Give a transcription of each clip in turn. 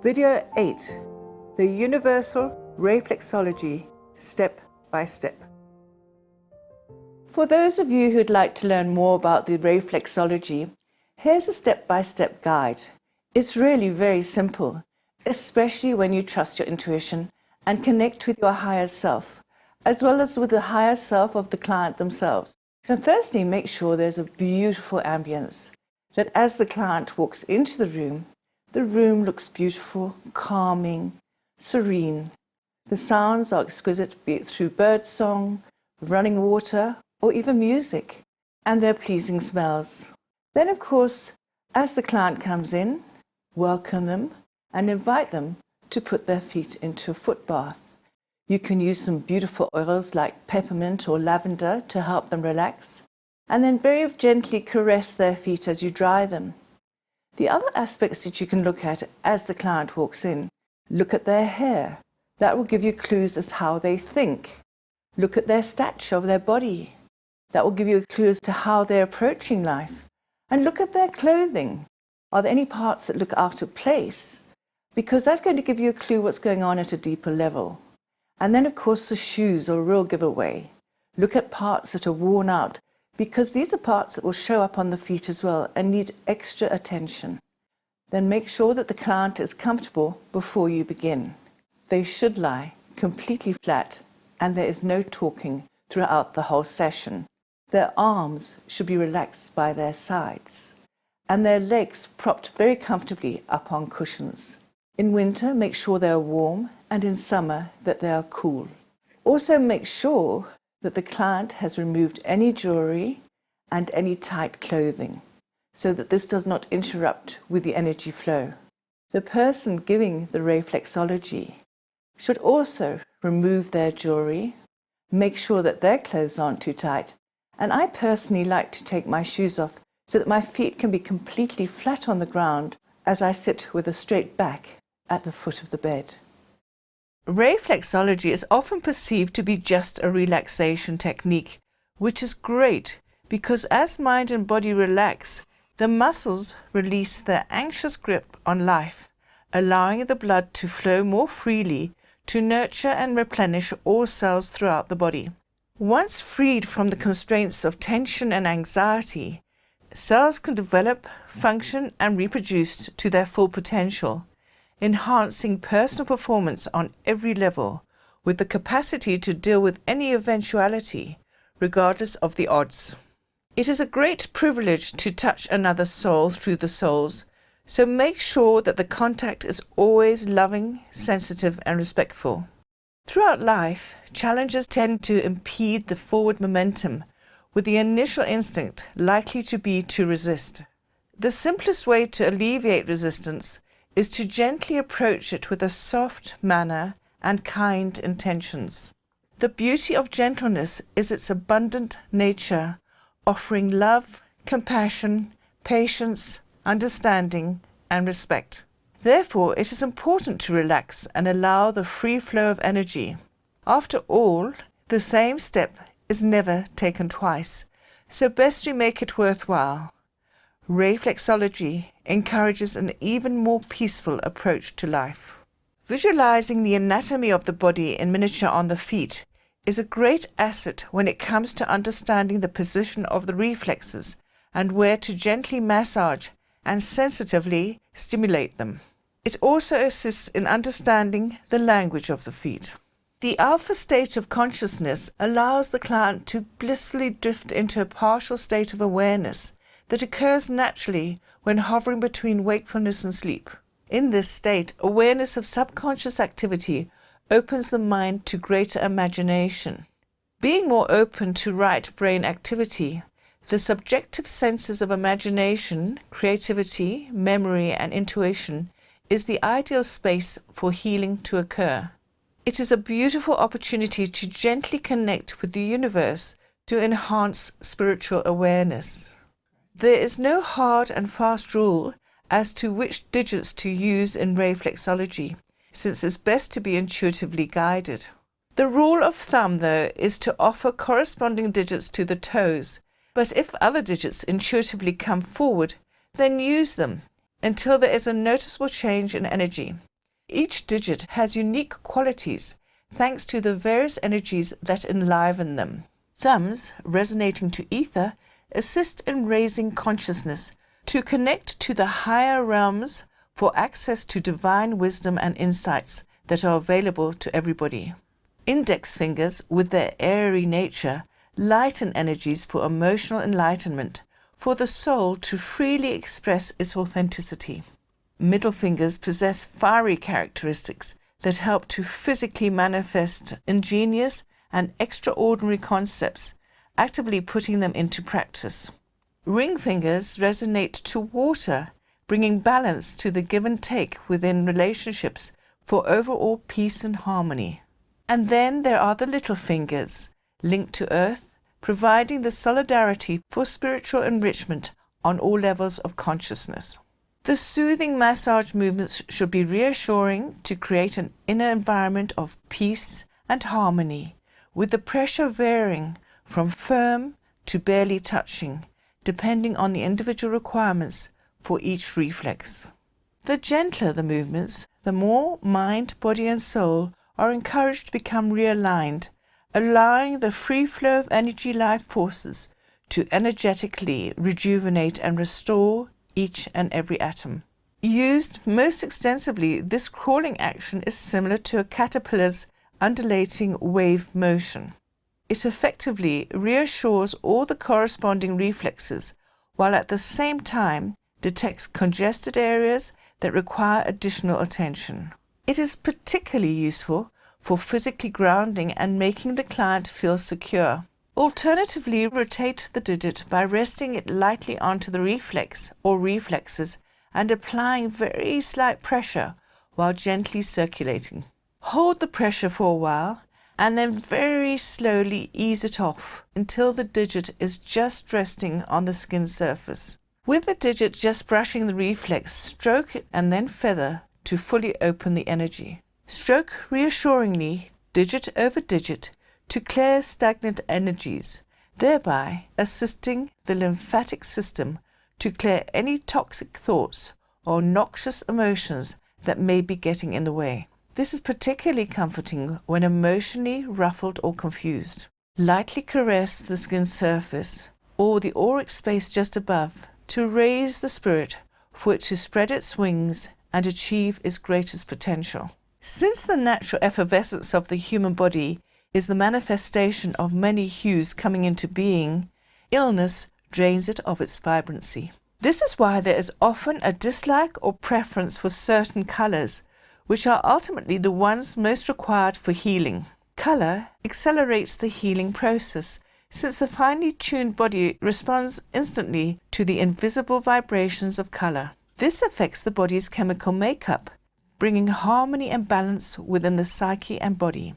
Video 8. The Universal Rei-flexology, Step by Step. For those of you who'd like to learn more about the Rei-flexology, here's a step-by-step guide. It's really very simple, especially when you trust your intuition and connect with your higher self, as well as with the higher self of the client themselves. So firstly, make sure there's a beautiful ambience, that as the client walks into the room looks beautiful, calming, serene. The sounds are exquisite, be it through bird song, running water, or even music, and their pleasing smells. Then, of course, as the client comes in, welcome them and invite them to put their feet into a foot bath. You can use some beautiful oils like peppermint or lavender to help them relax, and then very gently caress their feet as you dry them. The other aspects that you can look at as the client walks in, look at their hair. That will give you clues as to how they think. Look at their stature of their body. That will give you a clue as to how they're approaching life. And look at their clothing. Are there any parts that look out of place? Because that's going to give you a clue what's going on at a deeper level. And then, of course, the shoes are a real giveaway. Look at parts that are worn out, because these are parts that will show up on the feet as well and need extra attention. Then make sure that the client is comfortable before you begin. They should lie completely flat and there is no talking throughout the whole session. Their arms should be relaxed by their sides and their legs propped very comfortably up on cushions. In winter, make sure they are warm, and in summer that they are cool. Also make sure that the client has removed any jewelry and any tight clothing, so that this does not interrupt with the energy flow. The person giving the Rei-flexology should also remove their jewelry, make sure that their clothes aren't too tight, and I personally like to take my shoes off so that my feet can be completely flat on the ground as I sit with a straight back at the foot of the bed. Rei-flexology is often perceived to be just a relaxation technique, which is great because as mind and body relax, the muscles release their anxious grip on life, allowing the blood to flow more freely to nurture and replenish all cells throughout the body. Once freed from the constraints of tension and anxiety, cells can develop, function, and reproduce to their full potential, enhancing personal performance on every level, with the capacity to deal with any eventuality, regardless of the odds. It is a great privilege to touch another soul through the soles, so make sure that the contact is always loving, sensitive, and respectful. Throughout life, challenges tend to impede the forward momentum, with the initial instinct likely to be to resist. The simplest way to alleviate resistance is to gently approach it with a soft manner and kind intentions. The beauty of gentleness is its abundant nature, offering love, compassion, patience, understanding, and respect. Therefore, it is important to relax and allow the free flow of energy. After all, the same step is never taken twice, so best we make it worthwhile. Rei-flexology encourages an even more peaceful approach to life. Visualizing the anatomy of the body in miniature on the feet is a great asset when it comes to understanding the position of the reflexes and where to gently massage and sensitively stimulate them. It also assists in understanding the language of the feet. The alpha state of consciousness allows the client to blissfully drift into a partial state of awareness that occurs naturally when hovering between wakefulness and sleep. In this state, awareness of subconscious activity opens the mind to greater imagination. Being more open to right brain activity, the subjective senses of imagination, creativity, memory, and intuition is the ideal space for healing to occur. It is a beautiful opportunity to gently connect with the universe to enhance spiritual awareness. There is no hard and fast rule as to which digits to use in Rei-flexology, since it's best to be intuitively guided. The rule of thumb, though, is to offer corresponding digits to the toes, but if other digits intuitively come forward, then use them until there is a noticeable change in energy. Each digit has unique qualities thanks to the various energies that enliven them. Thumbs, resonating to ether, assist in raising consciousness to connect to the higher realms for access to divine wisdom and insights that are available to everybody. Index fingers, with their airy nature, lighten energies for emotional enlightenment, for the soul to freely express its authenticity. Middle fingers possess fiery characteristics that help to physically manifest ingenious and extraordinary concepts, actively putting them into practice. Ring fingers resonate to water, bringing balance to the give and take within relationships for overall peace and harmony. And then there are the little fingers, linked to earth, providing the solidarity for spiritual enrichment on all levels of consciousness. The soothing massage movements should be reassuring to create an inner environment of peace and harmony, with the pressure varying from firm to barely touching, depending on the individual requirements for each reflex. The gentler the movements, the more mind, body and soul are encouraged to become realigned, allowing the free flow of energy life forces to energetically rejuvenate and restore each and every atom. Used most extensively, this crawling action is similar to a caterpillar's undulating wave motion. It effectively reassures all the corresponding reflexes, while at the same time detects congested areas that require additional attention. It is particularly useful for physically grounding and making the client feel secure. Alternatively, rotate the digit by resting it lightly onto the reflex or reflexes and applying very slight pressure while gently circulating. Hold the pressure for a while and then very slowly ease it off until the digit is just resting on the skin surface. With the digit just brushing the reflex, stroke it and then feather to fully open the energy. Stroke reassuringly, digit over digit, to clear stagnant energies, thereby assisting the lymphatic system to clear any toxic thoughts or noxious emotions that may be getting in the way. This is particularly comforting when emotionally ruffled or confused. Lightly caress the skin surface or the auric space just above to raise the spirit for it to spread its wings and achieve its greatest potential. Since the natural effervescence of the human body is the manifestation of many hues coming into being, illness drains it of its vibrancy. This is why there is often a dislike or preference for certain colors, which are ultimately the ones most required for healing. Color accelerates the healing process, since the finely tuned body responds instantly to the invisible vibrations of color. This affects the body's chemical makeup, bringing harmony and balance within the psyche and body.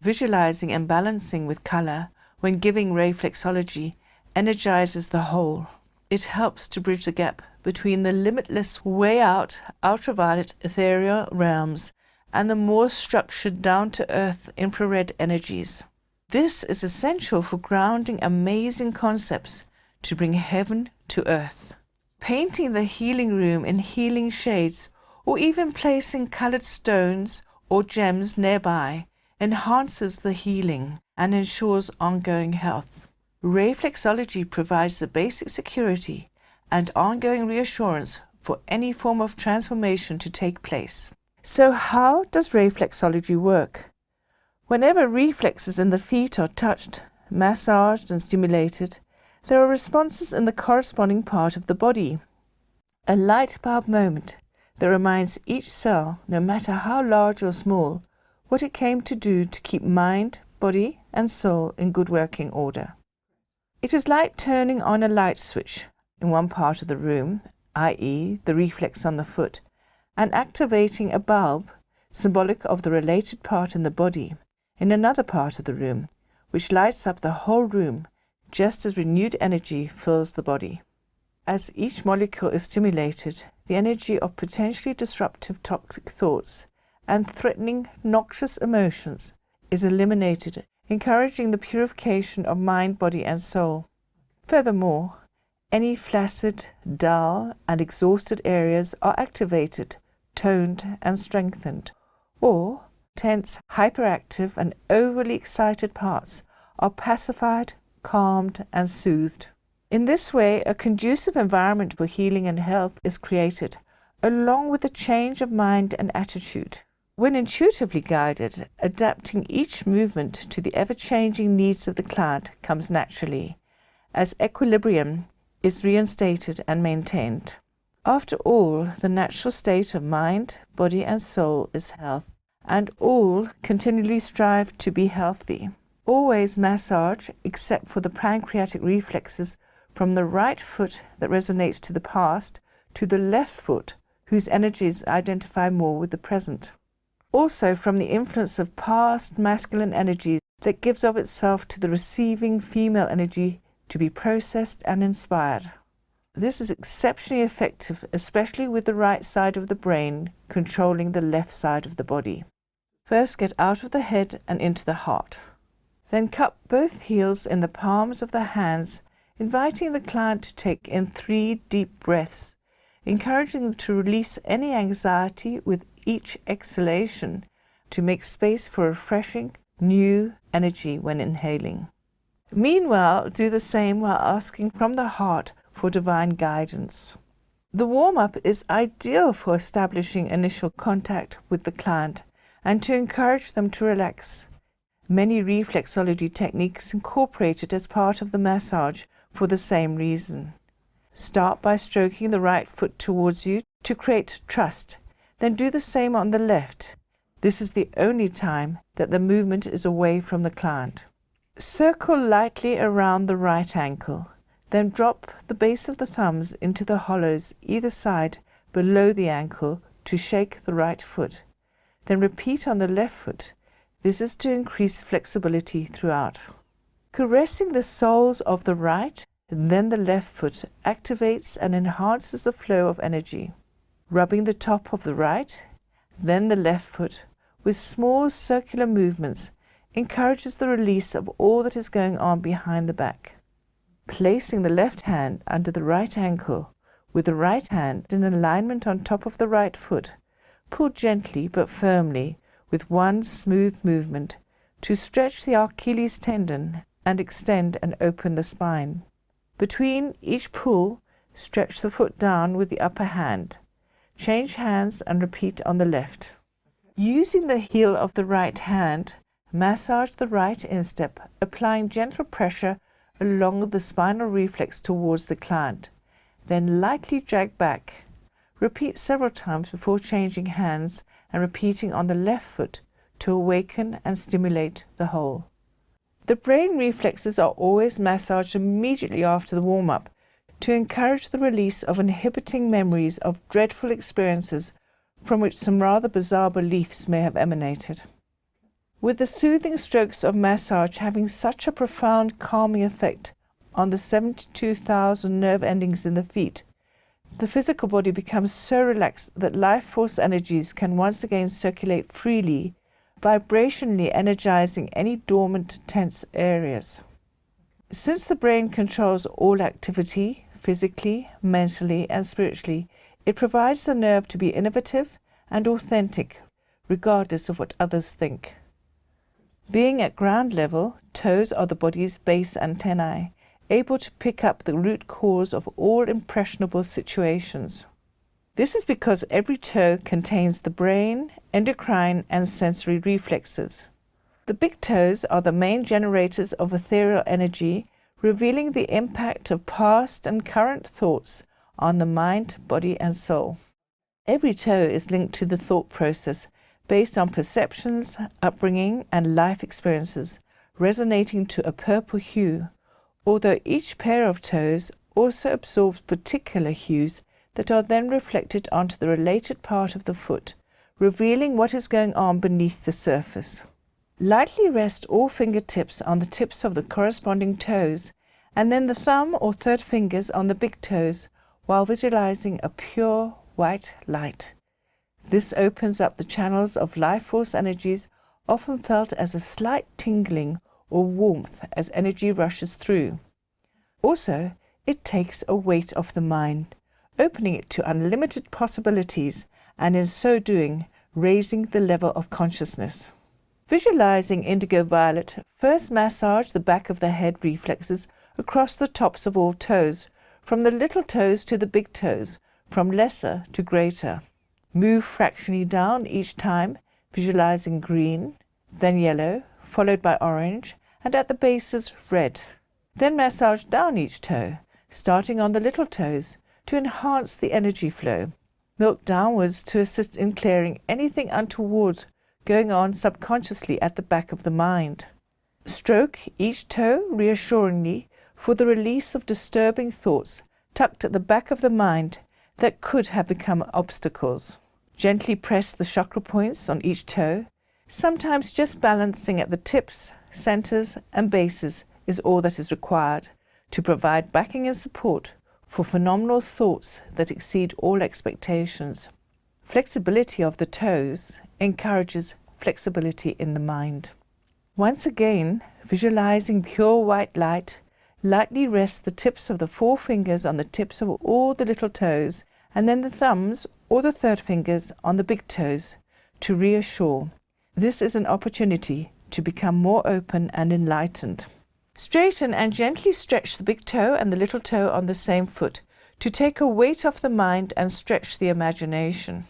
Visualizing and balancing with color when giving Rei-flexology energizes the whole. It helps to bridge the gap between the limitless way out ultraviolet ethereal realms and the more structured down-to-earth infrared energies. This is essential for grounding amazing concepts to bring heaven to earth. Painting the healing room in healing shades or even placing colored stones or gems nearby enhances the healing and ensures ongoing health. Rei-flexology provides the basic security and ongoing reassurance for any form of transformation to take place. So how does Rei-flexology work? Whenever reflexes in the feet are touched, massaged and stimulated, there are responses in the corresponding part of the body. A light bulb moment that reminds each cell, no matter how large or small, what it came to do to keep mind, body and soul in good working order. It is like turning on a light switch in one part of the room, i.e. the reflex on the foot, and activating a bulb, symbolic of the related part in the body, in another part of the room, which lights up the whole room just as renewed energy fills the body. As each molecule is stimulated, the energy of potentially disruptive toxic thoughts and threatening noxious emotions is eliminated, encouraging the purification of mind, body and soul. Furthermore, any flaccid, dull and exhausted areas are activated toned and strengthened, or tense, hyperactive and overly excited parts are pacified, calmed and soothed. In this way, a conducive environment for healing and health is created, along with a change of mind and attitude. When intuitively guided, adapting each movement to the ever-changing needs of the client comes naturally, as equilibrium is reinstated and maintained. After all, the natural state of mind, body and soul is health, and all continually strive to be healthy. Always massage, except for the pancreatic reflexes, from the right foot that resonates to the past to the left foot, whose energies identify more with the present. Also from the influence of past masculine energies that gives of itself to the receiving female energy to be processed and inspired. This is exceptionally effective, especially with the right side of the brain controlling the left side of the body. First, get out of the head and into the heart. Then cup both heels in the palms of the hands, inviting the client to take in 3 deep breaths, encouraging them to release any anxiety with each exhalation to make space for refreshing, new energy when inhaling. Meanwhile, do the same while asking from the heart for divine guidance. The warm-up is ideal for establishing initial contact with the client and to encourage them to relax. Many reflexology techniques incorporated as part of the massage for the same reason. Start by stroking the right foot towards you to create trust, then do the same on the left. This is the only time that the movement is away from the client. Circle lightly around the right ankle, then drop the base of the thumbs into the hollows either side below the ankle to shake the right foot. Then repeat on the left foot. This is to increase flexibility throughout. Caressing the soles of the right and then the left foot activates and enhances the flow of energy. Rubbing the top of the right, then the left foot with small circular movements encourages the release of all that is going on behind the back. Placing the left hand under the right ankle with the right hand in alignment on top of the right foot, pull gently but firmly with one smooth movement to stretch the Achilles tendon and extend and open the spine. Between each pull, stretch the foot down with the upper hand. Change hands and repeat on the left. Using the heel of the right hand, massage the right instep, applying gentle pressure along the spinal reflex towards the client. Then lightly drag back. Repeat several times before changing hands and repeating on the left foot to awaken and stimulate the whole. The brain reflexes are always massaged immediately after the warm-up to encourage the release of inhibiting memories of dreadful experiences from which some rather bizarre beliefs may have emanated. With the soothing strokes of massage having such a profound calming effect on the 72,000 nerve endings in the feet, the physical body becomes so relaxed that life force energies can once again circulate freely, vibrationally energizing any dormant, tense areas. Since the brain controls all activity, physically, mentally, and spiritually, it provides the nerve to be innovative and authentic, regardless of what others think. Being at ground level, toes are the body's base antennae, able to pick up the root cause of all impressionable situations. This is because every toe contains the brain, endocrine, and sensory reflexes. The big toes are the main generators of ethereal energy, revealing the impact of past and current thoughts on the mind, body, and soul. Every toe is linked to the thought process based on perceptions, upbringing, and life experiences, resonating to a purple hue, although each pair of toes also absorbs particular hues that are then reflected onto the related part of the foot, revealing what is going on beneath the surface. Lightly rest all fingertips on the tips of the corresponding toes, and then the thumb or third fingers on the big toes, while visualizing a pure white light. This opens up the channels of life force energies, often felt as a slight tingling or warmth as energy rushes through. Also, it takes a weight off the mind, opening it to unlimited possibilities, and in so doing, raising the level of consciousness. Visualizing indigo violet, first massage the back of the head reflexes across the tops of all toes, from the little toes to the big toes, from lesser to greater. Move fractionally down each time, visualizing green, then yellow, followed by orange, and at the bases red. Then massage down each toe, starting on the little toes, to enhance the energy flow. Milk downwards to assist in clearing anything untoward going on subconsciously at the back of the mind. Stroke each toe reassuringly for the release of disturbing thoughts tucked at the back of the mind that could have become obstacles. Gently press the chakra points on each toe. Sometimes just balancing at the tips, centers, and bases is all that is required to provide backing and support for phenomenal thoughts that exceed all expectations. Flexibility of the toes encourages flexibility in the mind. Once again, visualizing pure white light, lightly rest the tips of the 4 fingers on the tips of all the little toes, and then the thumbs or the 3rd fingers on the big toes to reassure. This is an opportunity to become more open and enlightened. Straighten and gently stretch the big toe and the little toe on the same foot to take a weight off the mind and stretch the imagination.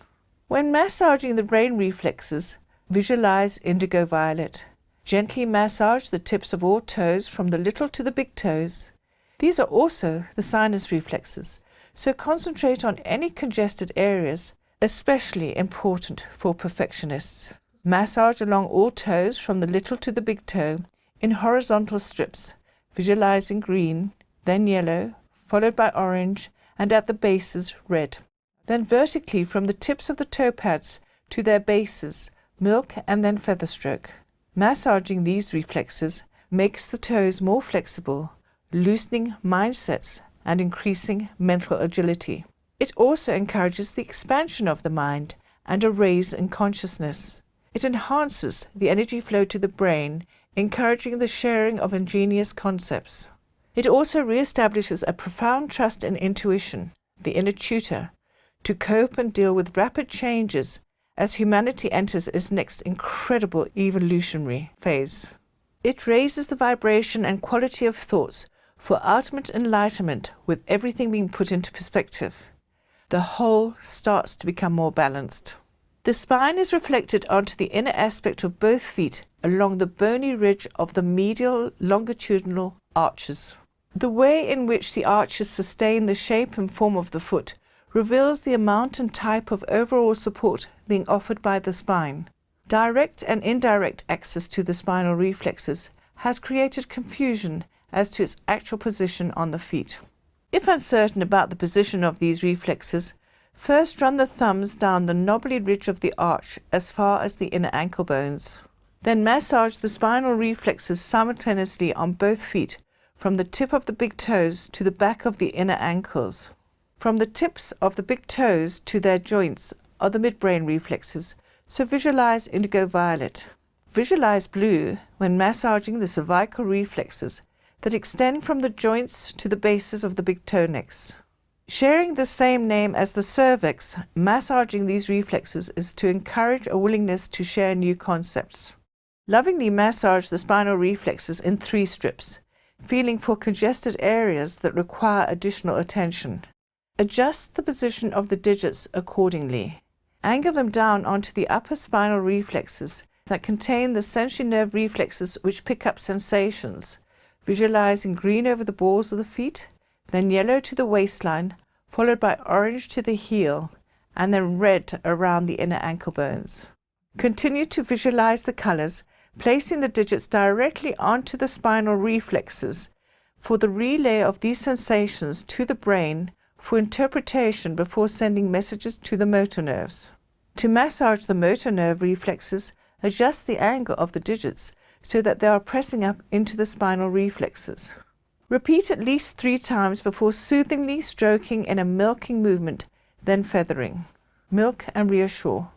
When massaging the brain reflexes, visualize indigo violet. Gently massage the tips of all toes from the little to the big toes. These are also the sinus reflexes, so concentrate on any congested areas, especially important for perfectionists. Massage along all toes from the little to the big toe in horizontal strips, visualizing green, then yellow, followed by orange, and at the bases red. Then vertically from the tips of the toe pads to their bases, milk and then feather stroke. Massaging these reflexes makes the toes more flexible, loosening mindsets and increasing mental agility. It also encourages the expansion of the mind and a raise in consciousness. It enhances the energy flow to the brain, encouraging the sharing of ingenious concepts. It also reestablishes a profound trust in intuition, the inner tutor, to cope and deal with rapid changes as humanity enters its next incredible evolutionary phase. It raises the vibration and quality of thoughts for ultimate enlightenment, with everything being put into perspective. The whole starts to become more balanced. The spine is reflected onto the inner aspect of both feet along the bony ridge of the medial longitudinal arches. The way in which the arches sustain the shape and form of the foot reveals the amount and type of overall support being offered by the spine. Direct and indirect access to the spinal reflexes has created confusion as to its actual position on the feet. If uncertain about the position of these reflexes, first run the thumbs down the knobbly ridge of the arch as far as the inner ankle bones. Then massage the spinal reflexes simultaneously on both feet, from the tip of the big toes to the back of the inner ankles. From the tips of the big toes to their joints are the midbrain reflexes, so visualize indigo violet. Visualize blue when massaging the cervical reflexes that extend from the joints to the bases of the big toe necks. Sharing the same name as the cervix, massaging these reflexes is to encourage a willingness to share new concepts. Lovingly massage the spinal reflexes in 3 strips, feeling for congested areas that require additional attention. Adjust the position of the digits accordingly. Angle them down onto the upper spinal reflexes that contain the sensory nerve reflexes which pick up sensations, visualizing green over the balls of the feet, then yellow to the waistline, followed by orange to the heel, and then red around the inner ankle bones. Continue to visualize the colors, placing the digits directly onto the spinal reflexes for the relay of these sensations to the brain for interpretation before sending messages to the motor nerves. To massage the motor nerve reflexes, adjust the angle of the digits so that they are pressing up into the spinal reflexes. Repeat at least 3 times before soothingly stroking in a milking movement, then feathering. Milk and reassure.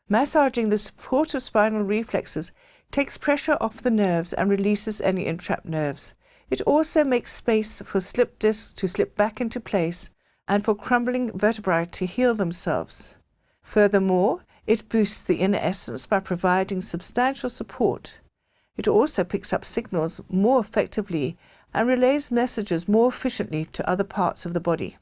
Massaging the supportive spinal reflexes takes pressure off the nerves and releases any entrapped nerves. It also makes space for slip discs to slip back into place, and for crumbling vertebrae to heal themselves. Furthermore, it boosts the inner essence by providing substantial support. It also picks up signals more effectively and relays messages more efficiently to other parts of the body.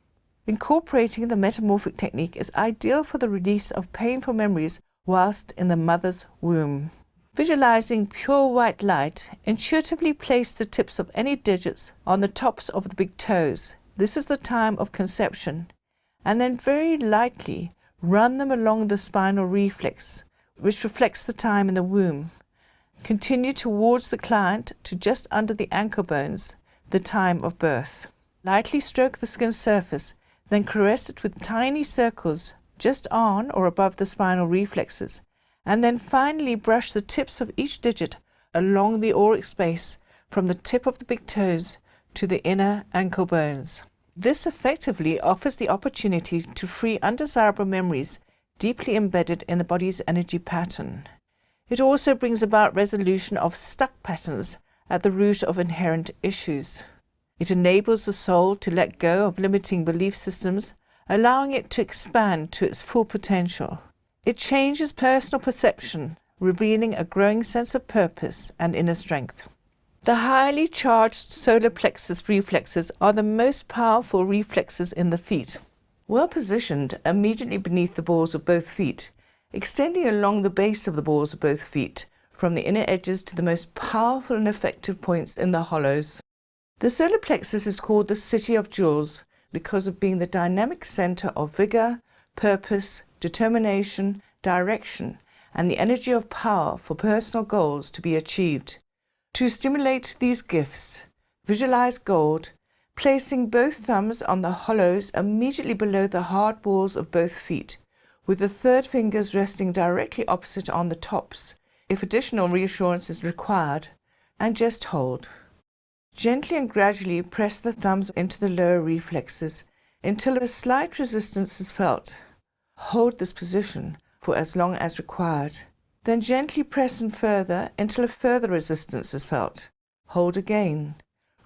Incorporating the metamorphic technique is ideal for the release of painful memories whilst in the mother's womb. Visualizing pure white light, intuitively place the tips of any digits on the tops of the big toes. This is the time of conception. And then very lightly run them along the spinal reflex, which reflects the time in the womb. Continue towards the client to just under the ankle bones, the time of birth. Lightly stroke the skin surface, then caress it with tiny circles just on or above the spinal reflexes, and then finally brush the tips of each digit along the auric space from the tip of the big toes to the inner ankle bones. This effectively offers the opportunity to free undesirable memories deeply embedded in the body's energy pattern. It also brings about resolution of stuck patterns at the root of inherent issues. It enables the soul to let go of limiting belief systems, allowing it to expand to its full potential. It changes personal perception, revealing a growing sense of purpose and inner strength. The highly charged solar plexus reflexes are the most powerful reflexes in the feet. Well positioned immediately beneath the balls of both feet, extending along the base of the balls of both feet, from the inner edges to the most powerful and effective points in the hollows. The solar plexus is called the City of Jewels because of being the dynamic center of vigor, purpose, determination, direction, and the energy of power for personal goals to be achieved. To stimulate these gifts, visualize gold, placing both thumbs on the hollows immediately below the hard balls of both feet, with the third fingers resting directly opposite on the tops, if additional reassurance is required, and just hold. Gently and gradually press the thumbs into the lower reflexes until a slight resistance is felt. Hold this position for as long as required. Then gently press in further until a further resistance is felt. Hold again.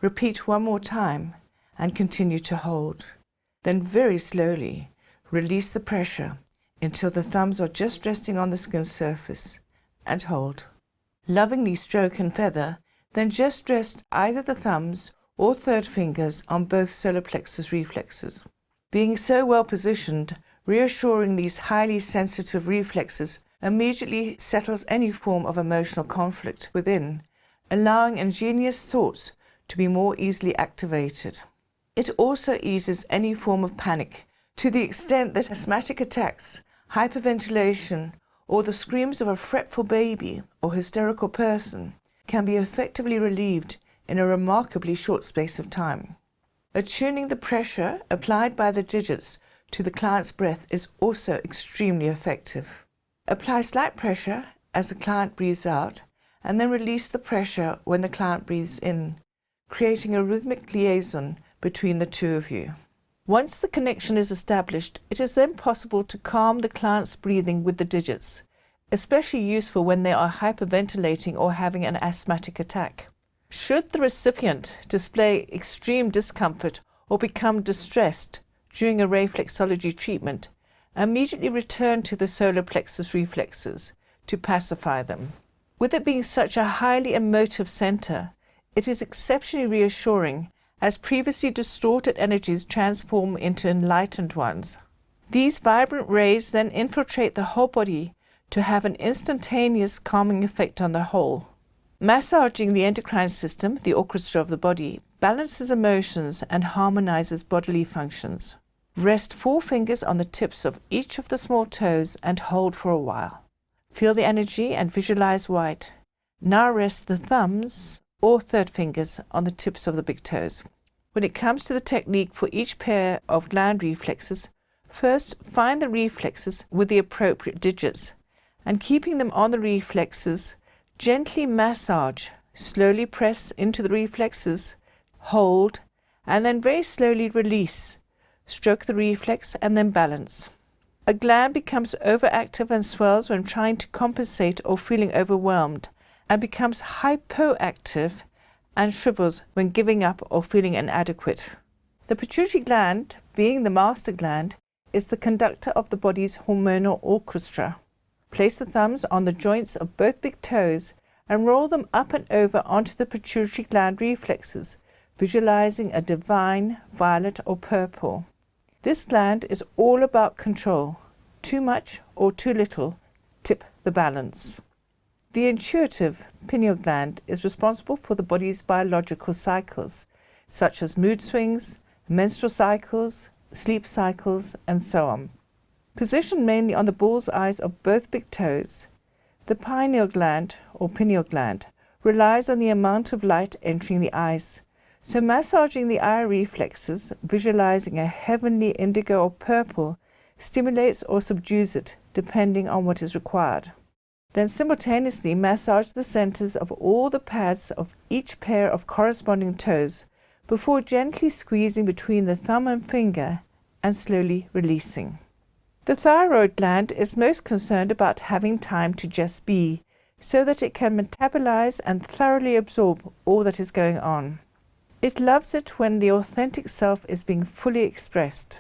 Repeat one more time and continue to hold. Then very slowly release the pressure until the thumbs are just resting on the skin surface, and hold. Lovingly stroke and feather, then just rest either the thumbs or third fingers on both solar plexus reflexes. Being so well positioned, reassuring these highly sensitive reflexes immediately settles any form of emotional conflict within, allowing ingenious thoughts to be more easily activated. It also eases any form of panic to the extent that asthmatic attacks, hyperventilation, or the screams of a fretful baby or hysterical person can be effectively relieved in a remarkably short space of time. Attuning the pressure applied by the digits to the client's breath is also extremely effective. Apply slight pressure as the client breathes out, and then release the pressure when the client breathes in, creating a rhythmic liaison between the two of you. Once the connection is established, it is then possible to calm the client's breathing with the digits, especially useful when they are hyperventilating or having an asthmatic attack. Should the recipient display extreme discomfort or become distressed during a Rei-flexology treatment, immediately return to the solar plexus reflexes to pacify them. With it being such a highly emotive center, it is exceptionally reassuring as previously distorted energies transform into enlightened ones. These vibrant rays then infiltrate the whole body to have an instantaneous calming effect on the whole. Massaging the endocrine system, the orchestra of the body, balances emotions and harmonizes bodily functions. Rest 4 fingers on the tips of each of the small toes and hold for a while. Feel the energy and visualize white. Now rest the thumbs or third fingers on the tips of the big toes. When it comes to the technique for each pair of gland reflexes, first find the reflexes with the appropriate digits, and keeping them on the reflexes, gently massage, slowly press into the reflexes, hold, and then very slowly release. Stroke the reflex and then balance. A gland becomes overactive and swells when trying to compensate or feeling overwhelmed, and becomes hypoactive and shrivels when giving up or feeling inadequate. The pituitary gland being the master gland, is the conductor of the body's hormonal orchestra. Place the thumbs on the joints of both big toes and roll them up and over onto the pituitary gland reflexes, visualizing a divine violet or purple. This gland is all about control. Too much or too little tip the balance. The intuitive pineal gland is responsible for the body's biological cycles, such as mood swings, menstrual cycles, sleep cycles, and so on. Positioned mainly on the bull's eyes of both big toes, the pineal gland or pineal gland relies on the amount of light entering the eyes. So massaging the eye reflexes, visualizing a heavenly indigo or purple, stimulates or subdues it, depending on what is required. Then simultaneously massage the centers of all the pads of each pair of corresponding toes before gently squeezing between the thumb and finger and slowly releasing. The thyroid gland is most concerned about having time to just be, so that it can metabolize and thoroughly absorb all that is going on. It loves it when the authentic self is being fully expressed.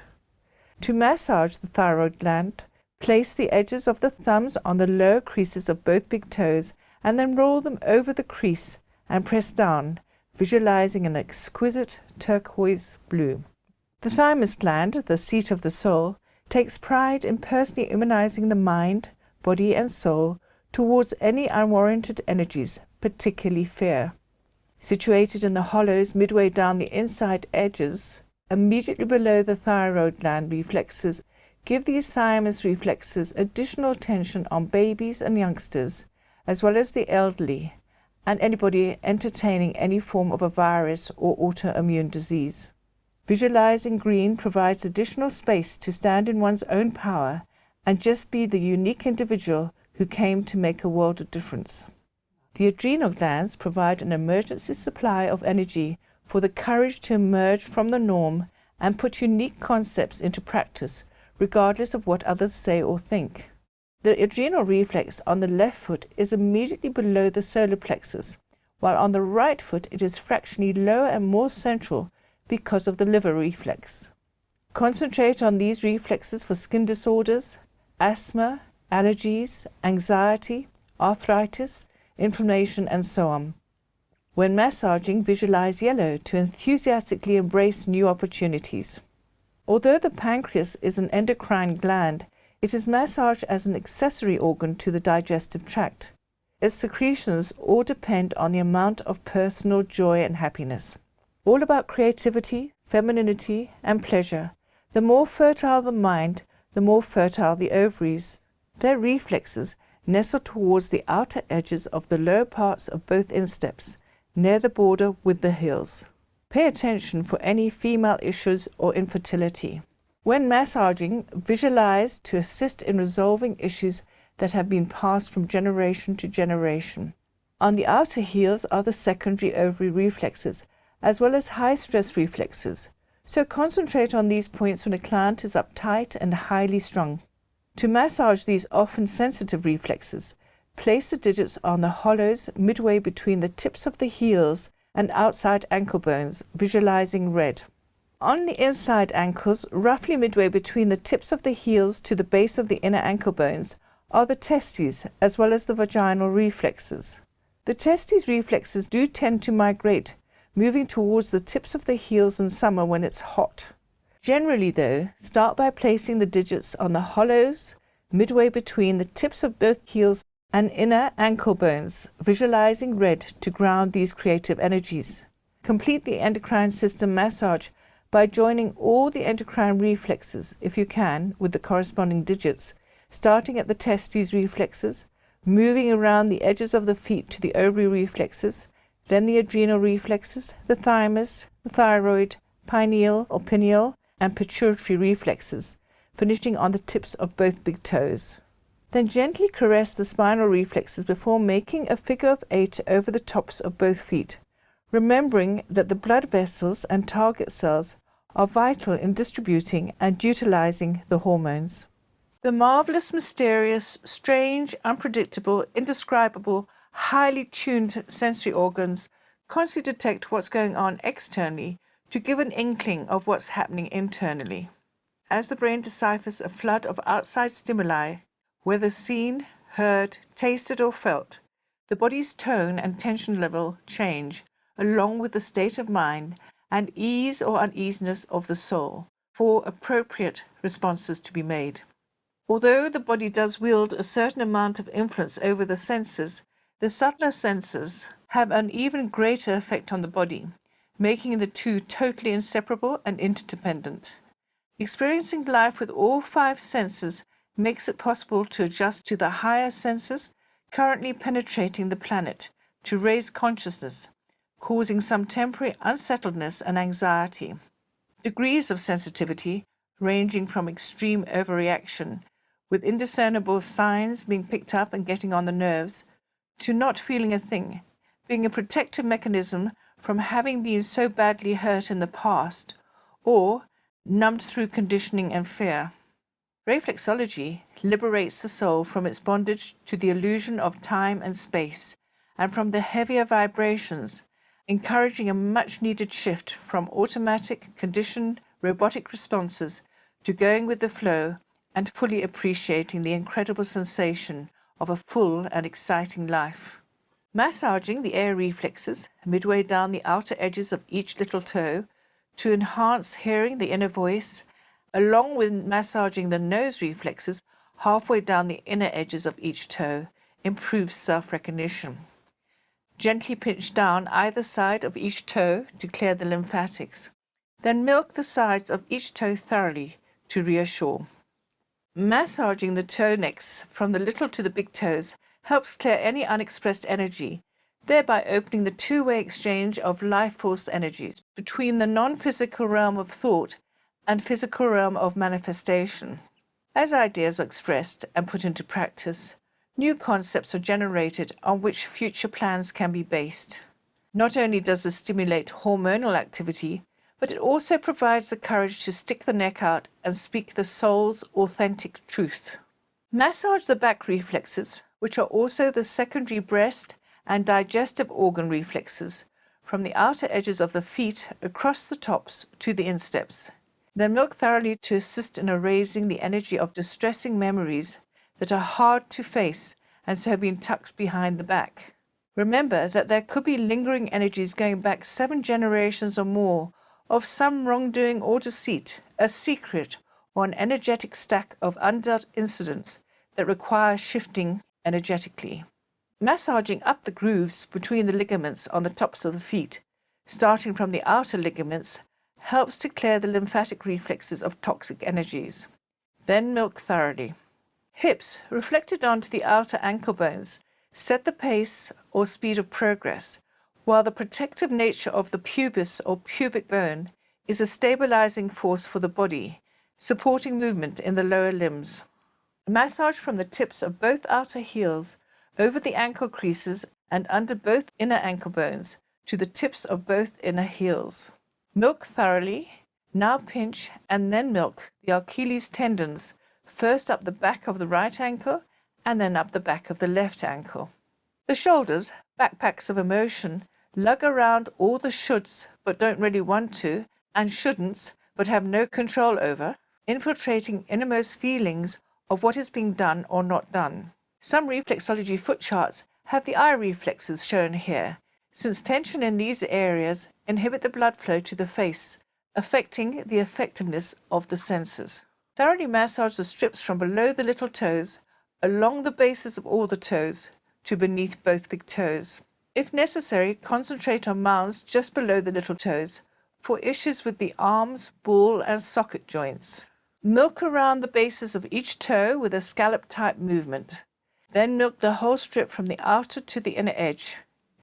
To massage the thyroid gland, place the edges of the thumbs on the lower creases of both big toes and then roll them over the crease and press down, visualizing an exquisite turquoise blue. The thymus gland, the seat of the soul, takes pride in personally immunizing the mind, body and soul towards any unwarranted energies, particularly fear. Situated in the hollows midway down the inside edges, immediately below the thyroid gland reflexes, give these thymus reflexes additional attention on babies and youngsters, as well as the elderly, and anybody entertaining any form of a virus or autoimmune disease. Visualizing green provides additional space to stand in one's own power and just be the unique individual who came to make a world of difference. The adrenal glands provide an emergency supply of energy for the courage to emerge from the norm and put unique concepts into practice, regardless of what others say or think. The adrenal reflex on the left foot is immediately below the solar plexus, while on the right foot it is fractionally lower and more central because of the liver reflex. Concentrate on these reflexes for skin disorders, asthma, allergies, anxiety, arthritis, inflammation, and so on. When massaging, visualize yellow to enthusiastically embrace new opportunities. Although the pancreas is an endocrine gland, it is massaged as an accessory organ to the digestive tract. Its secretions all depend on the amount of personal joy and happiness. All about creativity, femininity, and pleasure. The more fertile the mind, the more fertile the ovaries. Their reflexes nestle towards the outer edges of the lower parts of both insteps, near the border with the heels. Pay attention for any female issues or infertility. When massaging, visualize to assist in resolving issues that have been passed from generation to generation. On the outer heels are the secondary ovary reflexes, as well as high-stress reflexes, so concentrate on these points when a client is uptight and highly strung. To massage these often sensitive reflexes, place the digits on the hollows midway between the tips of the heels and outside ankle bones, visualizing red. On the inside ankles, roughly midway between the tips of the heels to the base of the inner ankle bones, are the testes as well as the vaginal reflexes. The testes reflexes do tend to migrate, moving towards the tips of the heels in summer when it's hot. Generally though, start by placing the digits on the hollows midway between the tips of both heels and inner ankle bones, visualizing red to ground these creative energies. Complete the endocrine system massage by joining all the endocrine reflexes, if you can, with the corresponding digits, starting at the testes reflexes, moving around the edges of the feet to the ovary reflexes, then the adrenal reflexes, the thymus, the thyroid, pineal or pineal, and pituitary reflexes, finishing on the tips of both big toes. Then gently caress the spinal reflexes before making a figure of 8 over the tops of both feet, remembering that the blood vessels and target cells are vital in distributing and utilizing the hormones. The marvelous, mysterious, strange, unpredictable, indescribable, highly tuned sensory organs constantly detect what's going on externally to give an inkling of what's happening internally. As the brain deciphers a flood of outside stimuli, whether seen, heard, tasted, or felt, the body's tone and tension level change along with the state of mind and ease or uneasiness of the soul for appropriate responses to be made. Although the body does wield a certain amount of influence over the senses, the subtler senses have an even greater effect on the body, making the two totally inseparable and interdependent. Experiencing life with all five senses makes it possible to adjust to the higher senses currently penetrating the planet to raise consciousness, causing some temporary unsettledness and anxiety. Degrees of sensitivity ranging from extreme overreaction, with indiscernible signs being picked up and getting on the nerves, to not feeling a thing, being a protective mechanism from having been so badly hurt in the past, or numbed through conditioning and fear. Rei-flexology liberates the soul from its bondage to the illusion of time and space, and from the heavier vibrations, encouraging a much-needed shift from automatic, conditioned, robotic responses to going with the flow and fully appreciating the incredible sensation of a full and exciting life. Massaging the air reflexes midway down the outer edges of each little toe to enhance hearing the inner voice, along with massaging the nose reflexes halfway down the inner edges of each toe, improves self-recognition. Gently pinch down either side of each toe to clear the lymphatics. Then milk the sides of each toe thoroughly to reassure. Massaging the toe necks from the little to the big toes helps clear any unexpressed energy, thereby opening the two-way exchange of life force energies between the non-physical realm of thought and physical realm of manifestation. As ideas are expressed and put into practice, new concepts are generated on which future plans can be based. Not only does this stimulate hormonal activity, but it also provides the courage to stick the neck out and speak the soul's authentic truth. Massage the back reflexes, which are also the secondary breast and digestive organ reflexes, from the outer edges of the feet across the tops to the insteps. Then milk thoroughly to assist in erasing the energy of distressing memories that are hard to face and so have been tucked behind the back. Remember that there could be lingering energies going back 7 generations or more of some wrongdoing or deceit, a secret, or an energetic stack of undealt incidents that require shifting energetically. Massaging up the grooves between the ligaments on the tops of the feet, starting from the outer ligaments, helps to clear the lymphatic reflexes of toxic energies. Then milk thoroughly. Hips reflected onto the outer ankle bones set the pace or speed of progress, while the protective nature of the pubis or pubic bone is a stabilizing force for the body, supporting movement in the lower limbs. A massage from the tips of both outer heels over the ankle creases and under both inner ankle bones to the tips of both inner heels. Milk thoroughly, now pinch and then milk the Achilles tendons, first up the back of the right ankle and then up the back of the left ankle. The shoulders, backpacks of emotion, lug around all the shoulds but don't really want to, and shouldn'ts but have no control over, infiltrating innermost feelings of what is being done or not done. Some reflexology foot charts have the eye reflexes shown here, since tension in these areas inhibit the blood flow to the face, affecting the effectiveness of the senses. Thoroughly massage the strips from below the little toes, along the bases of all the toes, to beneath both big toes. If necessary, concentrate on mounds just below the little toes for issues with the arms, ball, and socket joints. Milk around the bases of each toe with a scallop-type movement. Then milk the whole strip from the outer to the inner edge.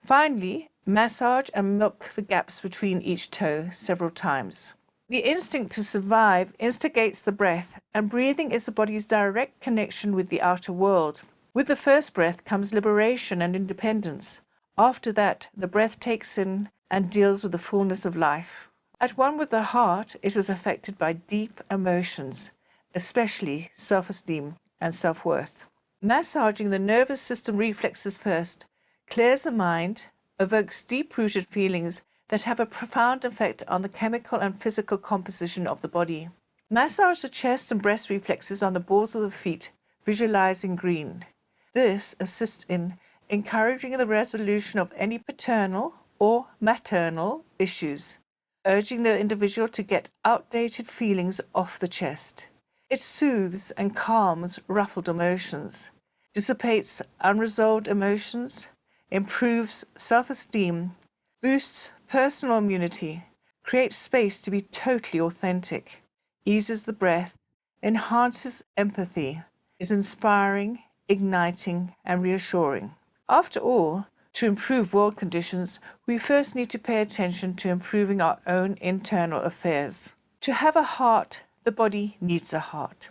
Finally, massage and milk the gaps between each toe several times. The instinct to survive instigates the breath, and breathing is the body's direct connection with the outer world. With the first breath comes liberation and independence. After that, the breath takes in and deals with the fullness of life. At one with the heart, it is affected by deep emotions, especially self-esteem and self-worth. Massaging the nervous system reflexes first clears the mind, evokes deep-rooted feelings that have a profound effect on the chemical and physical composition of the body. Massage the chest and breast reflexes on the balls of the feet, visualizing green. This assists in encouraging the resolution of any paternal or maternal issues, urging the individual to get outdated feelings off the chest. It soothes and calms ruffled emotions, dissipates unresolved emotions, improves self-esteem, boosts personal immunity, creates space to be totally authentic, eases the breath, enhances empathy, is inspiring, igniting, and reassuring. After all, to improve world conditions, we first need to pay attention to improving our own internal affairs. To have a heart, the body needs a heart.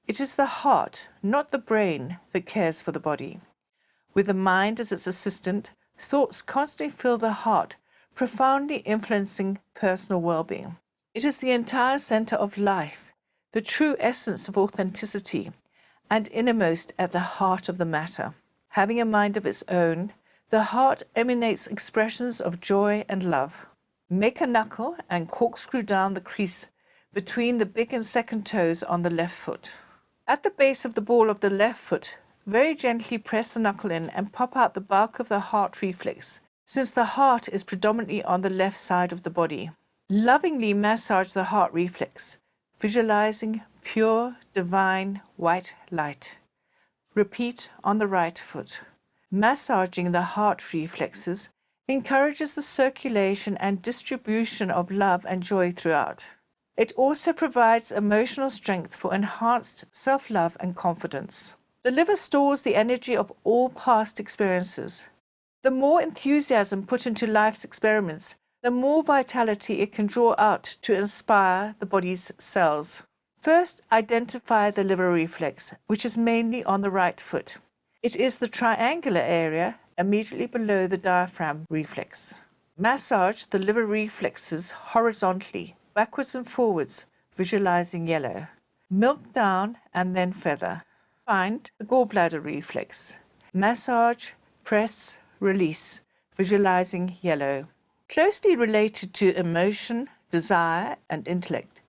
It is the heart, not the brain, that cares for the body. With the mind as its assistant, thoughts constantly fill the heart, profoundly influencing personal well-being. It is the entire center of life, the true essence of authenticity, and innermost at the heart of the matter. Having a mind of its own, the heart emanates expressions of joy and love. Make a knuckle and corkscrew down the crease between the big and second toes on the left foot. At the base of the ball of the left foot, very gently press the knuckle in and pop out the bulk of the heart reflex, since the heart is predominantly on the left side of the body. Lovingly massage the heart reflex, visualizing pure, divine, white light. Repeat on the right foot. Massaging the heart reflexes encourages the circulation and distribution of love and joy throughout. It also provides emotional strength for enhanced self-love and confidence. The liver stores the energy of all past experiences. The more enthusiasm put into life's experiments, the more vitality it can draw out to inspire the body's cells. First, identify the liver reflex, which is mainly on the right foot. It is the triangular area immediately below the diaphragm reflex. Massage the liver reflexes horizontally, backwards and forwards, visualizing yellow. Milk down and then feather. Find the gallbladder reflex. Massage, press, release, visualizing yellow. Closely related to emotion, desire, and intellect,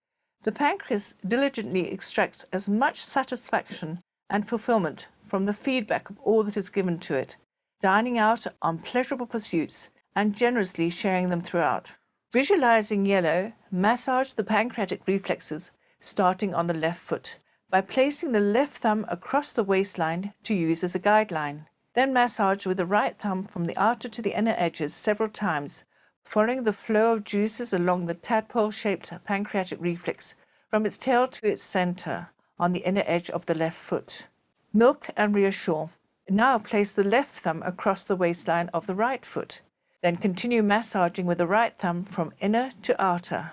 the pancreas diligently extracts as much satisfaction and fulfillment from the feedback of all that is given to it, dining out on pleasurable pursuits and generously sharing them throughout. Visualizing yellow, massage the pancreatic reflexes starting on the left foot by placing the left thumb across the waistline to use as a guideline. Then massage with the right thumb from the outer to the inner edges several times, following the flow of juices along the tadpole-shaped pancreatic reflex from its tail to its center on the inner edge of the left foot. Milk and reassure. Now place the left thumb across the waistline of the right foot. Then continue massaging with the right thumb from inner to outer.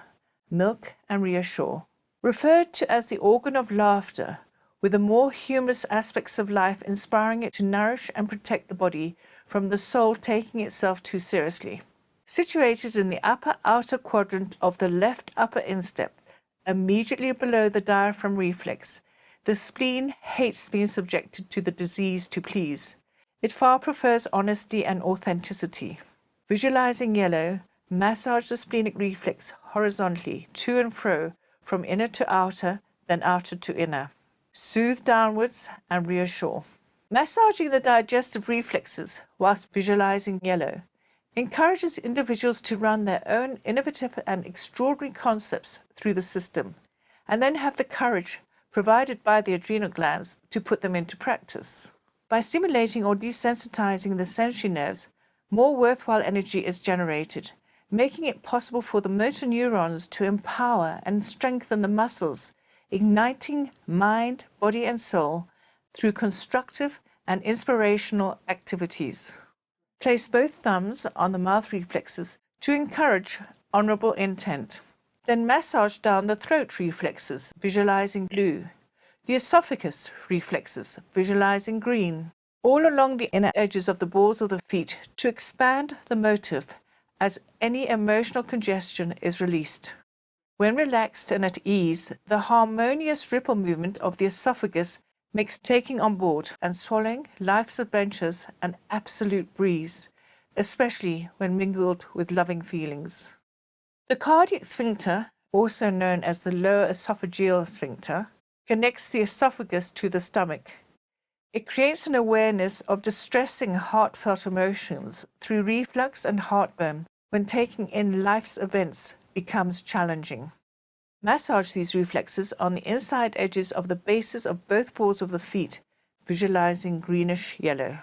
Milk and reassure. Referred to as the organ of laughter, with the more humorous aspects of life inspiring it to nourish and protect the body from the soul taking itself too seriously. Situated in the upper outer quadrant of the left upper instep, immediately below the diaphragm reflex, the spleen hates being subjected to the disease to please. It far prefers honesty and authenticity. Visualizing yellow, massage the splenic reflex horizontally to and fro from inner to outer, then outer to inner. Soothe downwards and reassure. Massaging the digestive reflexes whilst visualizing yellow encourages individuals to run their own innovative and extraordinary concepts through the system, and then have the courage provided by the adrenal glands to put them into practice. By stimulating or desensitizing the sensory nerves, more worthwhile energy is generated, making it possible for the motor neurons to empower and strengthen the muscles, igniting mind, body, and soul through constructive and inspirational activities. Place both thumbs on the mouth reflexes to encourage honorable intent. Then massage down the throat reflexes, visualizing blue. The esophagus reflexes, visualizing green. All along the inner edges of the balls of the feet to expand the motive as any emotional congestion is released. When relaxed and at ease, the harmonious ripple movement of the esophagus makes taking on board and swallowing life's adventures an absolute breeze, especially when mingled with loving feelings. The cardiac sphincter, also known as the lower esophageal sphincter, connects the esophagus to the stomach. It creates an awareness of distressing heartfelt emotions through reflux and heartburn when taking in life's events becomes challenging. Massage these reflexes on the inside edges of the bases of both balls of the feet, visualizing greenish yellow.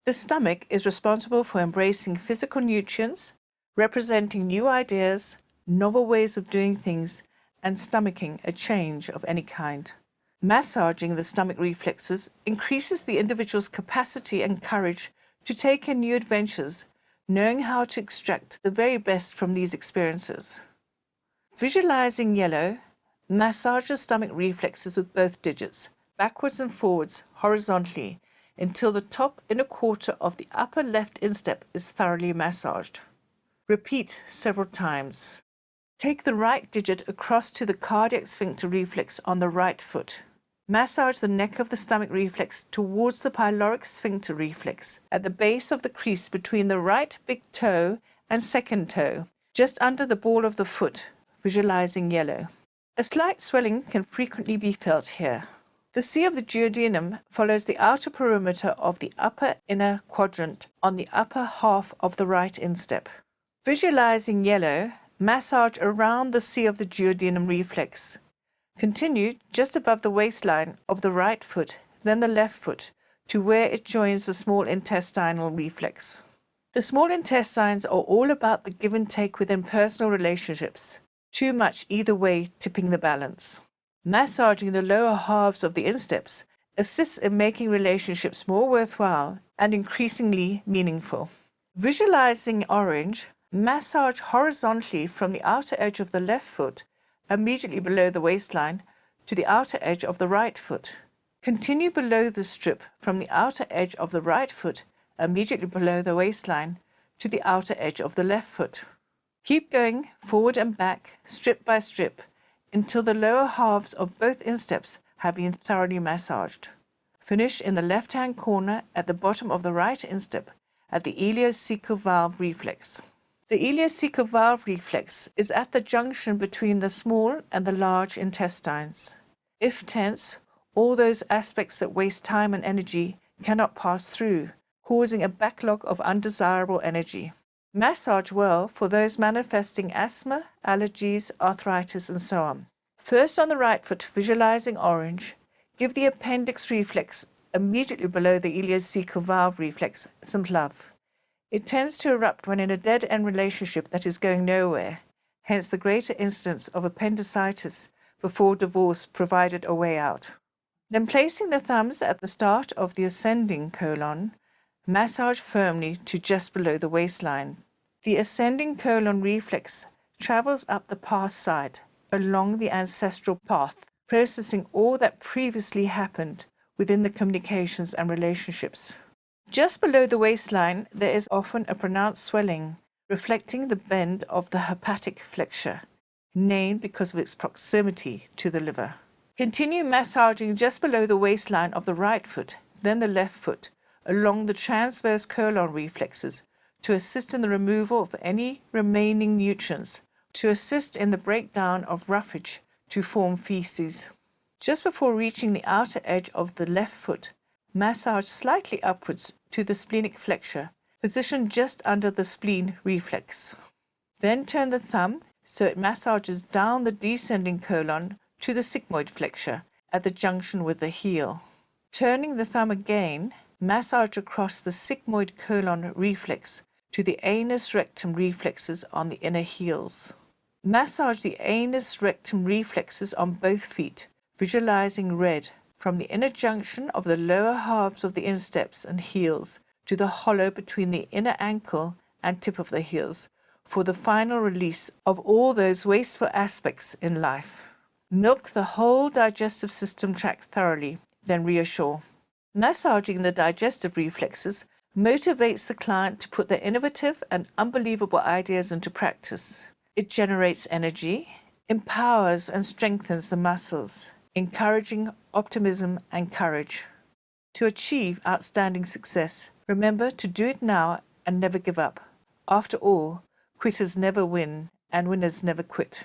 The stomach is responsible for embracing physical nutrients, representing new ideas, novel ways of doing things, and stomaching a change of any kind. Massaging the stomach reflexes increases the individual's capacity and courage to take in new adventures, knowing how to extract the very best from these experiences. Visualizing yellow, massage the stomach reflexes with both digits, backwards and forwards, horizontally, until the top inner quarter of the upper left instep is thoroughly massaged. Repeat several times. Take the right digit across to the cardiac sphincter reflex on the right foot. Massage the neck of the stomach reflex towards the pyloric sphincter reflex at the base of the crease between the right big toe and second toe, just under the ball of the foot, visualizing yellow. A slight swelling can frequently be felt here. The C of the duodenum follows the outer perimeter of the upper inner quadrant on the upper half of the right instep. Visualizing yellow, massage around the C of the duodenum reflex. Continue just above the waistline of the right foot, then the left foot, to where it joins the small intestinal reflex. The small intestines are all about the give and take within personal relationships, too much either way tipping the balance. Massaging the lower halves of the insteps assists in making relationships more worthwhile and increasingly meaningful. Visualizing orange, massage horizontally from the outer edge of the left foot, immediately below the waistline, to the outer edge of the right foot. Continue below the strip from the outer edge of the right foot, immediately below the waistline, to the outer edge of the left foot. Keep going forward and back, strip by strip, until the lower halves of both insteps have been thoroughly massaged. Finish in the left-hand corner at the bottom of the right instep at the ileocecal valve reflex. The ileocecal valve reflex is at the junction between the small and the large intestines. If tense, all those aspects that waste time and energy cannot pass through, causing a backlog of undesirable energy. Massage well for those manifesting asthma, allergies, arthritis, and so on. First on the right foot, visualizing orange, give the appendix reflex immediately below the ileocecal valve reflex some love. It tends to erupt when in a dead-end relationship that is going nowhere, hence the greater incidence of appendicitis before divorce provided a way out. Then placing the thumbs at the start of the ascending colon, massage firmly to just below the waistline. The ascending colon reflex travels up the past side, along the ancestral path, processing all that previously happened within the communications and relationships. Just below the waistline, there is often a pronounced swelling, reflecting the bend of the hepatic flexure, named because of its proximity to the liver. Continue massaging just below the waistline of the right foot, then the left foot, along the transverse colon reflexes, to assist in the removal of any remaining nutrients, to assist in the breakdown of roughage to form feces. Just before reaching the outer edge of the left foot, massage slightly upwards to the splenic flexure, positioned just under the spleen reflex. Then turn the thumb so it massages down the descending colon to the sigmoid flexure at the junction with the heel. Turning the thumb again, massage across the sigmoid colon reflex to the anus rectum reflexes on the inner heels. Massage the anus rectum reflexes on both feet, visualizing red from the inner junction of the lower halves of the insteps and heels to the hollow between the inner ankle and tip of the heels for the final release of all those wasteful aspects in life. Milk the whole digestive system tract thoroughly, then reassure. Massaging the digestive reflexes motivates the client to put their innovative and unbelievable ideas into practice. It generates energy, empowers and strengthens the muscles, encouraging optimism and courage. To achieve outstanding success, remember to do it now and never give up. After all, quitters never win and winners never quit.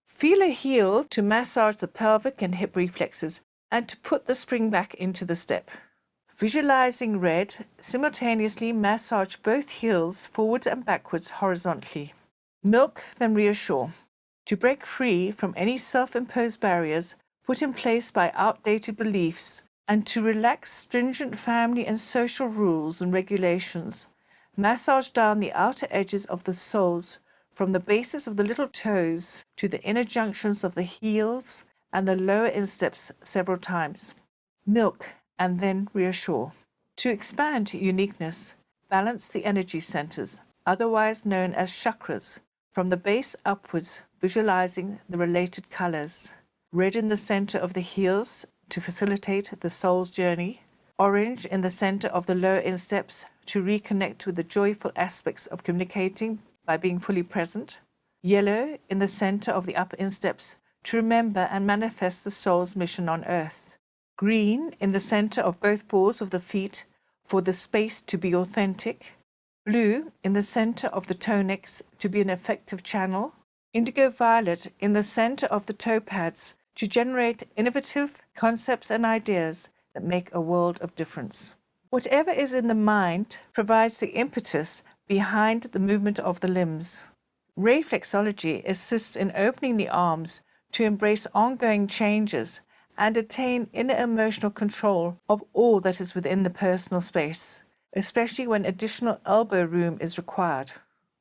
Feel a heel to massage the pelvic and hip reflexes and to put the spring back into the step. Visualizing red, simultaneously massage both heels forwards and backwards horizontally. Milk, then reassure. To break free from any self-imposed barriers put in place by outdated beliefs and to relax stringent family and social rules and regulations, massage down the outer edges of the soles from the bases of the little toes to the inner junctions of the heels and the lower insteps several times. Milk and then reassure. To expand uniqueness, balance the energy centers, otherwise known as chakras, from the base upwards, visualizing the related colors. Red in the center of the heels to facilitate the soul's journey. Orange in the center of the lower insteps to reconnect with the joyful aspects of communicating by being fully present. Yellow in the center of the upper insteps to remember and manifest the soul's mission on earth. Green in the center of both balls of the feet for the space to be authentic. Blue in the center of the toe necks to be an effective channel. Indigo violet in the center of the toe pads to generate innovative concepts and ideas that make a world of difference. Whatever is in the mind provides the impetus behind the movement of the limbs. Rei-flexology assists in opening the arms to embrace ongoing changes and attain inner emotional control of all that is within the personal space, especially when additional elbow room is required.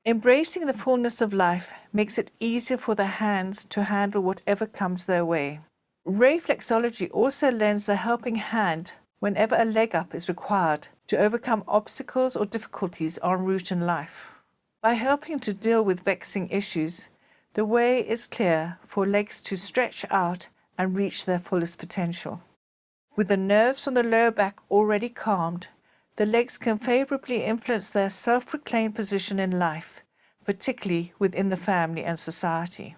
Embracing the fullness of life makes it easier for the hands to handle whatever comes their way. Rei-flexology also lends a helping hand whenever a leg up is required to overcome obstacles or difficulties en route in life. By helping to deal with vexing issues, the way is clear for legs to stretch out and reach their fullest potential. With the nerves on the lower back already calmed, the legs can favorably influence their self-proclaimed position in life, particularly within the family and society.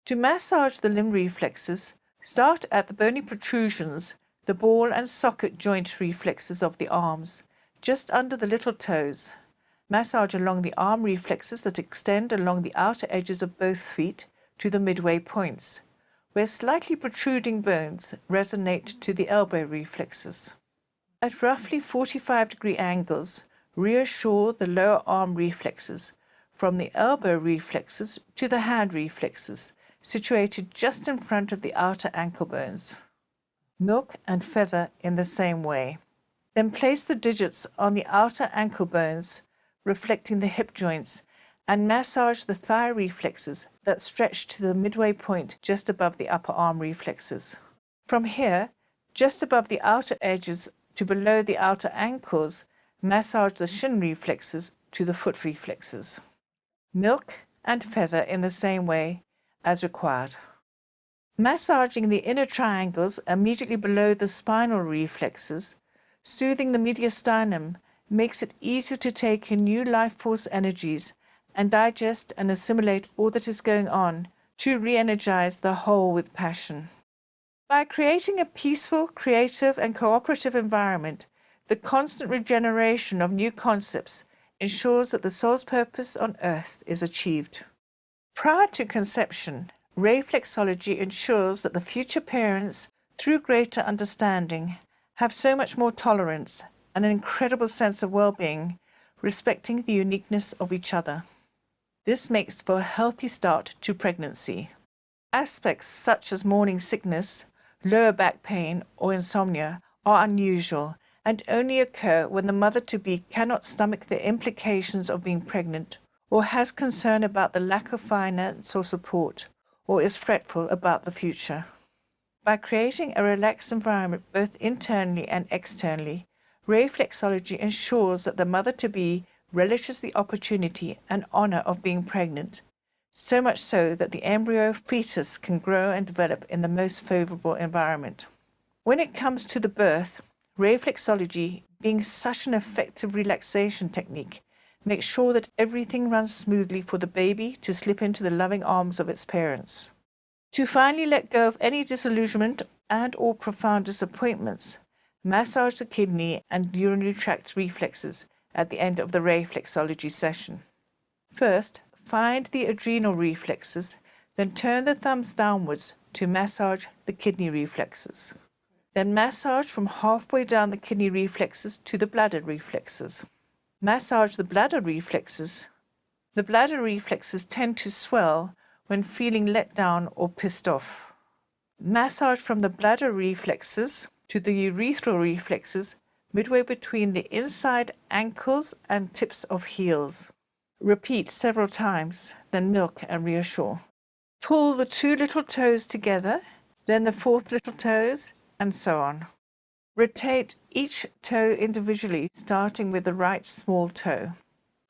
To massage the limb reflexes, start at the bony protrusions, the ball and socket joint reflexes of the arms, just under the little toes. Massage along the arm reflexes that extend along the outer edges of both feet to the midway points, where slightly protruding bones resonate to the elbow reflexes. At roughly 45-degree angles, reassure the lower arm reflexes from the elbow reflexes to the hand reflexes, situated just in front of the outer ankle bones. Milk and feather in the same way. Then place the digits on the outer ankle bones, reflecting the hip joints, and massage the thigh reflexes that stretch to the midway point just above the upper arm reflexes. From here, just above the outer edges to below the outer ankles, massage the shin reflexes to the foot reflexes. Milk and feather in the same way as required. Massaging the inner triangles immediately below the spinal reflexes, soothing the mediastinum, makes it easier to take in new life force energies and digest and assimilate all that is going on to re-energize the whole with passion. By creating a peaceful, creative, and cooperative environment, the constant regeneration of new concepts ensures that the soul's purpose on earth is achieved. Prior to conception, Rei-flexology ensures that the future parents, through greater understanding, have so much more tolerance and an incredible sense of well-being, respecting the uniqueness of each other. This makes for a healthy start to pregnancy. Aspects such as morning sickness, lower back pain, or insomnia are unusual and only occur when the mother-to-be cannot stomach the implications of being pregnant, or has concern about the lack of finance or support, or is fretful about the future. By creating a relaxed environment both internally and externally, Rei-flexology ensures that the mother-to-be relishes the opportunity and honor of being pregnant, so much so that the embryo fetus can grow and develop in the most favorable environment. When it comes to the birth, Rei-flexology, being such an effective relaxation technique, makes sure that everything runs smoothly for the baby to slip into the loving arms of its parents. To finally let go of any disillusionment and or profound disappointments, massage the kidney and urinary tract reflexes at the end of the Rei-flexology session. First, find the adrenal reflexes, then turn the thumbs downwards to massage the kidney reflexes. Then massage from halfway down the kidney reflexes to the bladder reflexes. Massage the bladder reflexes. The bladder reflexes tend to swell when feeling let down or pissed off. Massage from the bladder reflexes to the urethral reflexes midway between the inside ankles and tips of heels. Repeat several times, then milk and reassure. Pull the 2 little toes together, then the 4th little toes, and so on. Rotate each toe individually, starting with the right small toe.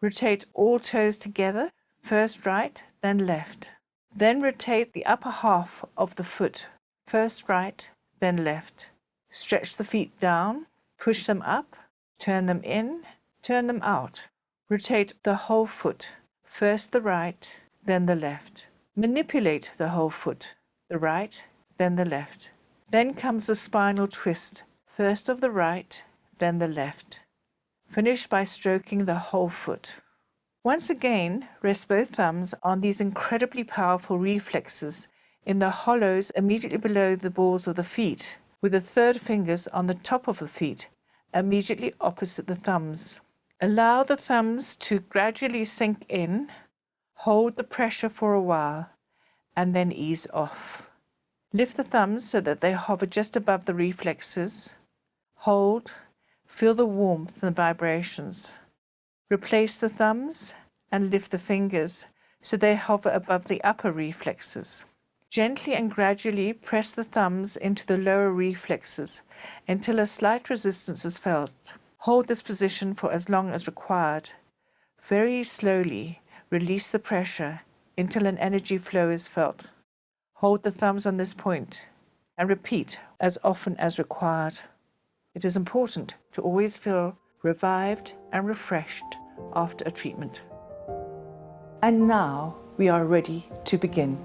Rotate all toes together, first right, then left. Then rotate the upper half of the foot, first right, then left. Stretch the feet down, push them up, turn them in, turn them out. Rotate the whole foot, first the right, then the left. Manipulate the whole foot, the right, then the left. Then comes the spinal twist, first of the right, then the left. Finish by stroking the whole foot. Once again, rest both thumbs on these incredibly powerful reflexes in the hollows immediately below the balls of the feet, with the 3rd fingers on the top of the feet, immediately opposite the thumbs. Allow the thumbs to gradually sink in, hold the pressure for a while, and then ease off. Lift the thumbs so that they hover just above the reflexes. Hold, feel the warmth and vibrations. Replace the thumbs and lift the fingers so they hover above the upper reflexes. Gently and gradually press the thumbs into the lower reflexes until a slight resistance is felt. Hold this position for as long as required. Very slowly release the pressure until an energy flow is felt. Hold the thumbs on this point and repeat as often as required. It is important to always feel revived and refreshed after a treatment. And now we are ready to begin.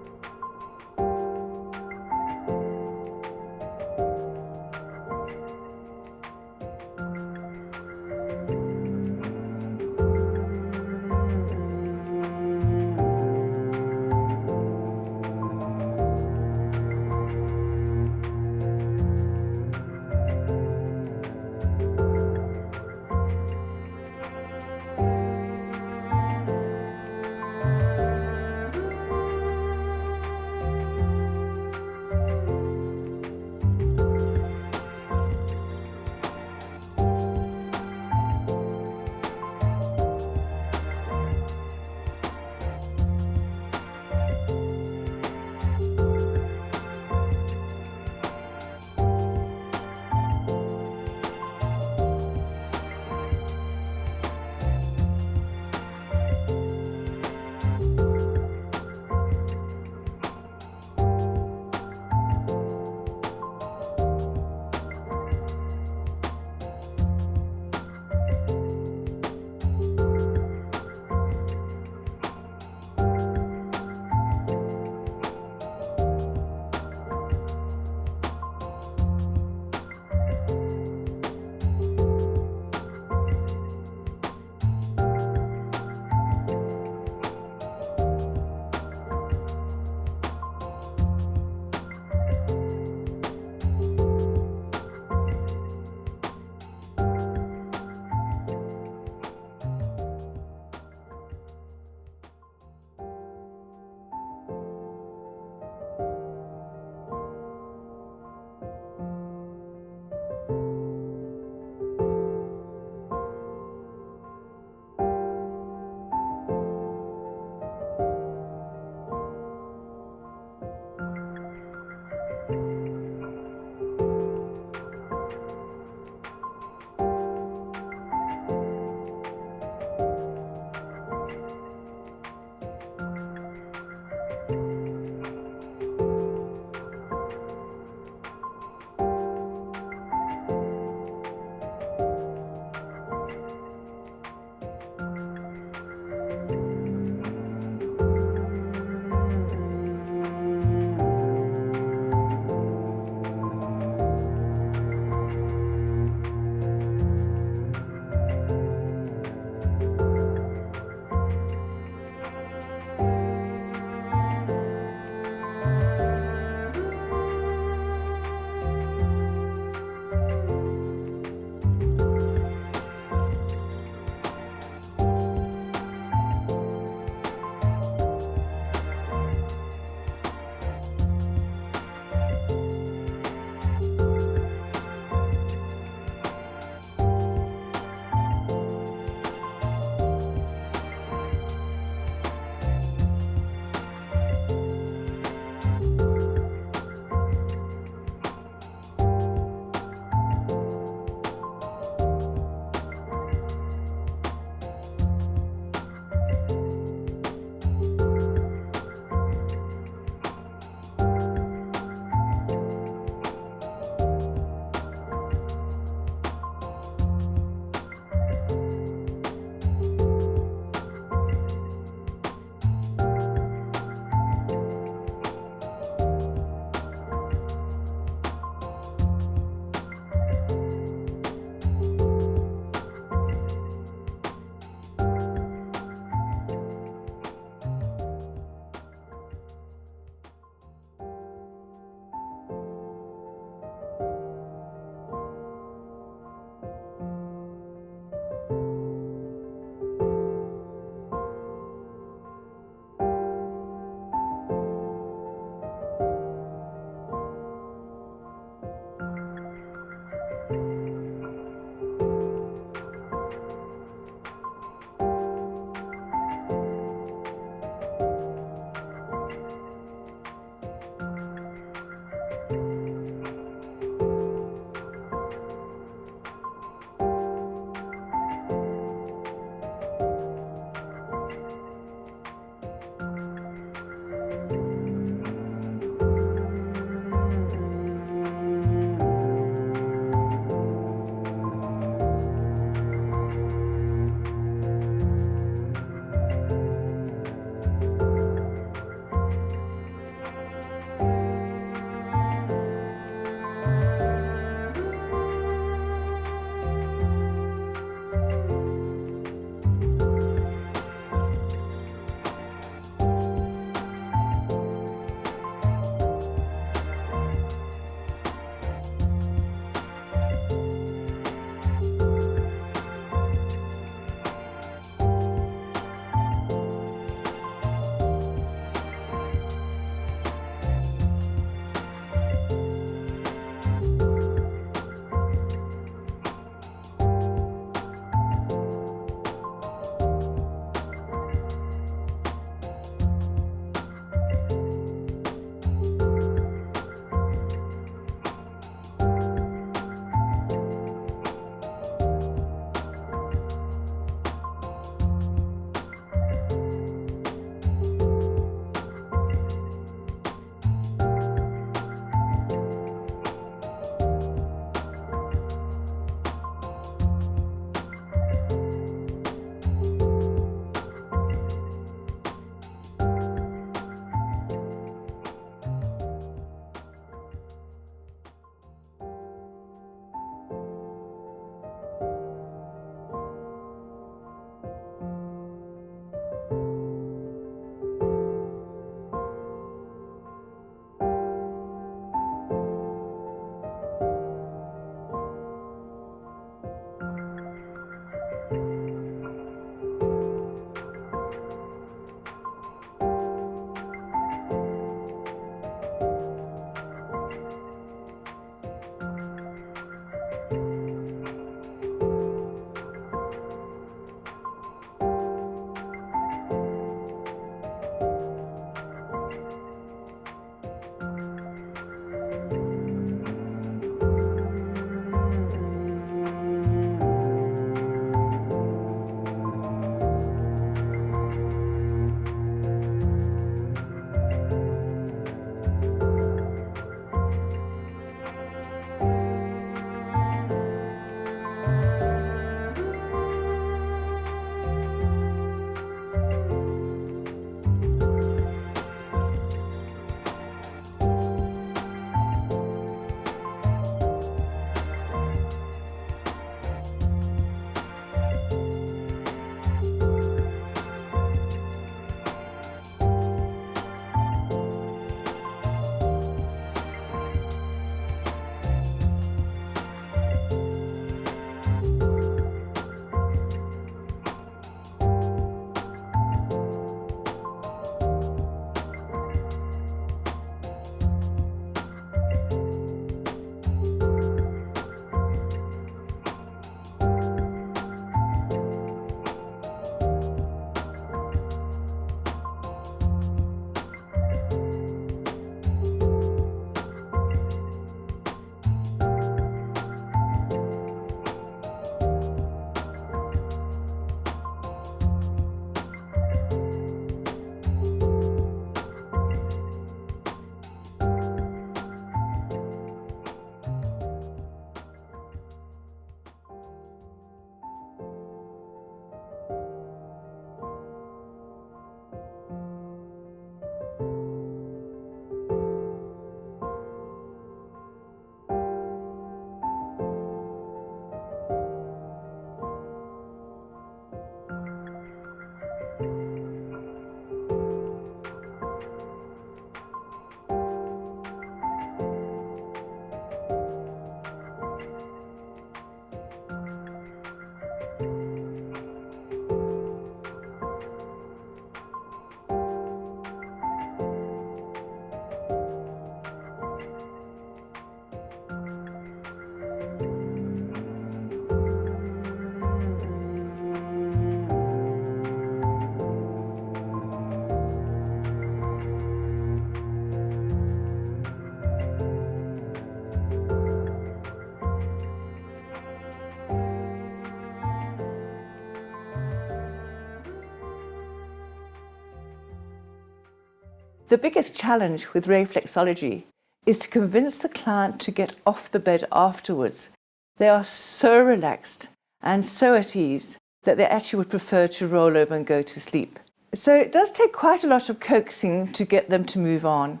The biggest challenge with Rei-flexology is to convince the client to get off the bed afterwards. They are so relaxed and so at ease that they actually would prefer to roll over and go to sleep. So it does take quite a lot of coaxing to get them to move on.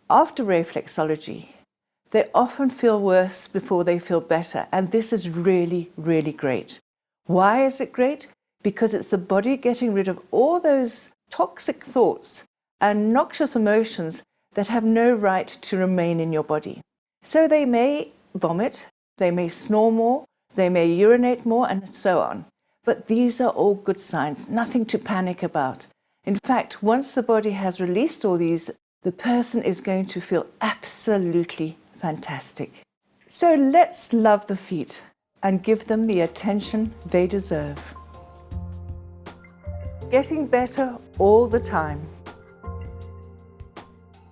After Rei-flexology, they often feel worse before they feel better, and this is really, really great. Why is it great? Because it's the body getting rid of all those toxic thoughts and noxious emotions that have no right to remain in your body. So they may vomit, they may snore more, they may urinate more, and so on. But these are all good signs, nothing to panic about. In fact, once the body has released all these, the person is going to feel absolutely fantastic. So let's love the feet and give them the attention they deserve. Getting better all the time.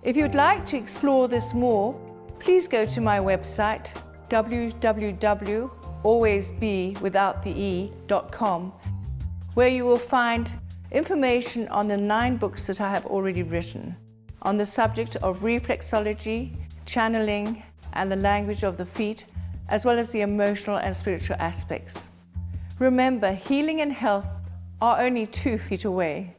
If you'd like to explore this more, please go to my website www.alwaysbewithoutthee.com, where you will find information on the 9 books that I have already written on the subject of reflexology, channeling, and the language of the feet, as well as the emotional and spiritual aspects. Remember, healing and health are only 2 feet away.